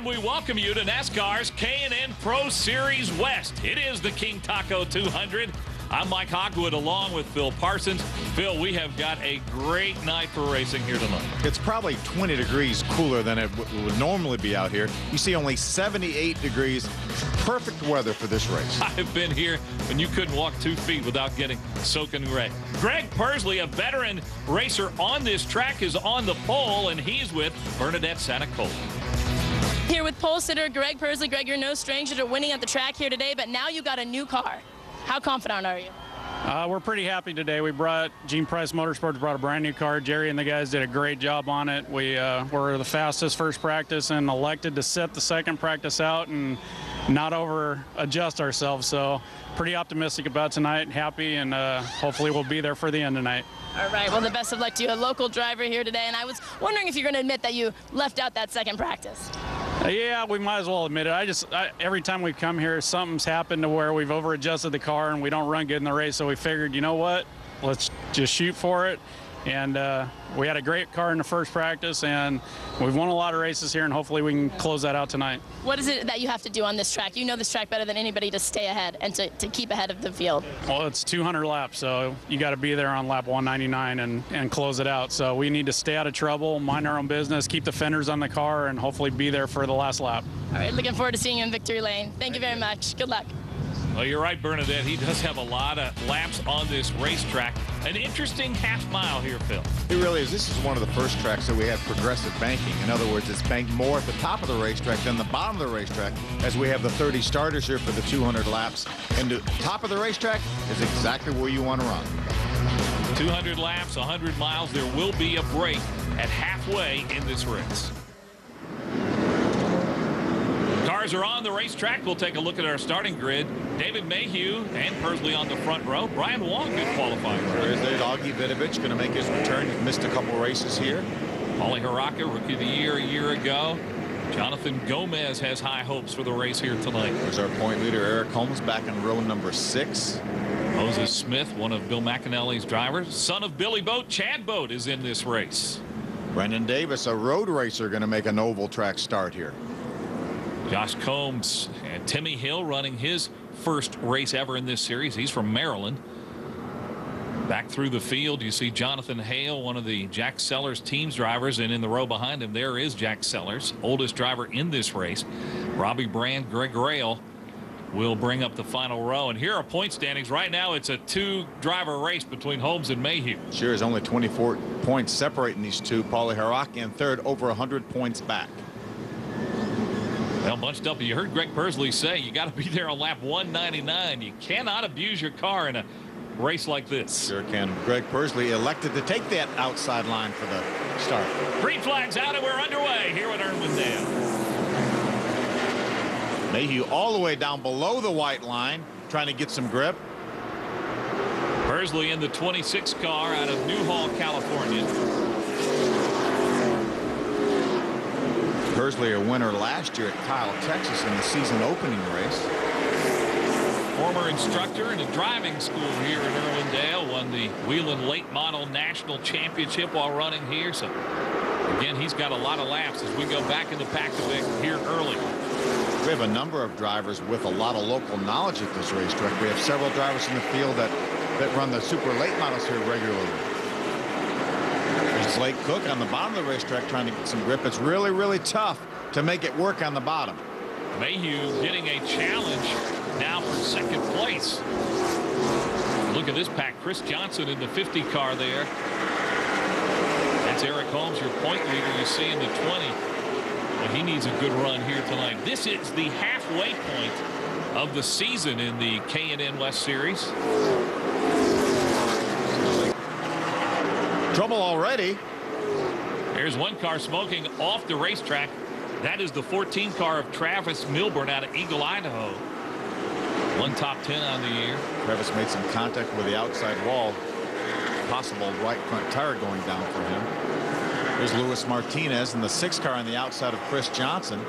And we welcome you to NASCAR's K&N Pro Series West. It is the King Taco 200. I'm Mike Hogwood along with Phil Parsons. Phil, we have got a great night for racing here tonight. It's probably 20 degrees cooler than it would normally be out here. You see only 78 degrees. Perfect weather for this race. I've been here when you couldn't walk 2 feet without getting soaking wet. Greg Persley, a veteran racer on this track, is on the pole, and he's with Bernadette Santacola. Here with pole sitter Greg Persley. Greg, you're no stranger to winning at the track here today, but now you got a new car. How confident are you? We're pretty happy today. Gene Price Motorsports brought a brand new car. Jerry and the guys did a great job on it. We were the fastest first practice and elected to set the second practice out and not over adjust ourselves. So pretty optimistic about tonight, happy, and hopefully we'll be there for the end tonight. All right, well, the best of luck to you, a local driver here today. And I was wondering if you're going to admit that you left out that second practice. Yeah, we might as well admit it. Every time we come here, something's happened to where we've over-adjusted the car and we don't run good in the race, so we figured, you know what, let's just shoot for it. And we had a great car in the first practice, and we've won a lot of races here, and hopefully we can close that out tonight. What is it that you have to do on this track? You know this track better than anybody to stay ahead and to keep ahead of the field. Well, it's 200 laps, so you got to be there on lap 199 and close it out. So we need to stay out of trouble, mind our own business, keep the fenders on the car, and hopefully be there for the last lap. All right, looking forward to seeing you in victory lane. Thank you very much. Good luck. Well, you're right, Bernadette. He does have a lot of laps on this racetrack. An interesting half mile here, Phil. It really is. This is one of the first tracks that we have progressive banking. In other words, it's banked more at the top of the racetrack than the bottom of the racetrack, as we have the 30 starters here for the 200 laps. And the top of the racetrack is exactly where you want to run. 200 laps, 100 miles. There will be a break at halfway in this race. Cars are on the racetrack. We'll take a look at our starting grid. David Mayhew and Persley on the front row. Brian Wong, good qualifying. There's Augie Vidovich going to make his return. He missed a couple races here. Paulie Haraka, Rookie of the Year a year ago. Jonathan Gomez has high hopes for the race here tonight. There's our point leader, Eric Holmes, back in row number 6. Moses Smith, one of Bill McAnally's drivers. Son of Billy Boat, Chad Boat is in this race. Brendan Davis, a road racer, going to make an oval track start here. Josh Combs and Timmy Hill running his first race ever in this series. He's from Maryland. Back through the field, you see Jonathan Hale, one of the Jack Sellers team's drivers, and in the row behind him, there is Jack Sellers, oldest driver in this race. Robbie Brand, Greg Rail will bring up the final row. And here are point standings. Right now, it's a 2-driver race between Holmes and Mayhew. Sure is only 24 points separating these two. Paulie Haraka in third, over 100 points back. Well, bunched up. You heard Greg Persley say you got to be there on lap 199. You cannot abuse your car in a race like this. Sure can. Greg Persley elected to take that outside line for the start. Green flags out and we're underway here at Irwindale. Mayhew all the way down below the white line, trying to get some grip. Persley in the 26 car out of Newhall, California. Persley, a winner last year at Kyle, Texas in the season opening race. Former instructor in a driving school here in Irwindale, won the Wheeling Late Model National Championship while running here. So again, he's got a lot of laps as we go back in the pack a bit here early. We have a number of drivers with a lot of local knowledge at this racetrack. We have several drivers in the field that run the super late models here regularly. There's Blake Cook on the bottom of the racetrack trying to get some grip. It's really, really tough to make it work on the bottom. Mayhew getting a challenge now for second place. Look at this pack. Chris Johnson in the 50 car there. That's Eric Holmes, your point leader, you see in the 20. Well, he needs a good run here tonight. This is the halfway point of the season in the K&N West Series. Trouble already. There's one car smoking off the racetrack. That is the 14 car of Travis Milburn out of Eagle, Idaho. One top 10 on the year. Travis made some contact with the outside wall. Possible right front tire going down for him. There's Luis Martinez in the 6 car on the outside of Chris Johnson.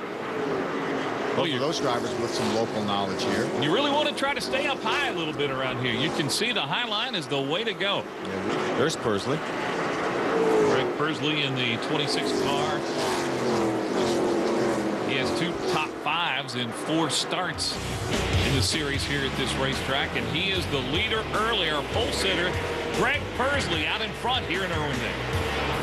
Both of those drivers with some local knowledge here. You really want to try to stay up high a little bit around here. You can see the high line is the way to go. Yeah, there's Persley. Greg Persley in the 26 car. He has 2 top 5s in 4 starts in the series here at this racetrack, and he is the leader earlier. Pole sitter Greg Pursley out in front here in Irwindale.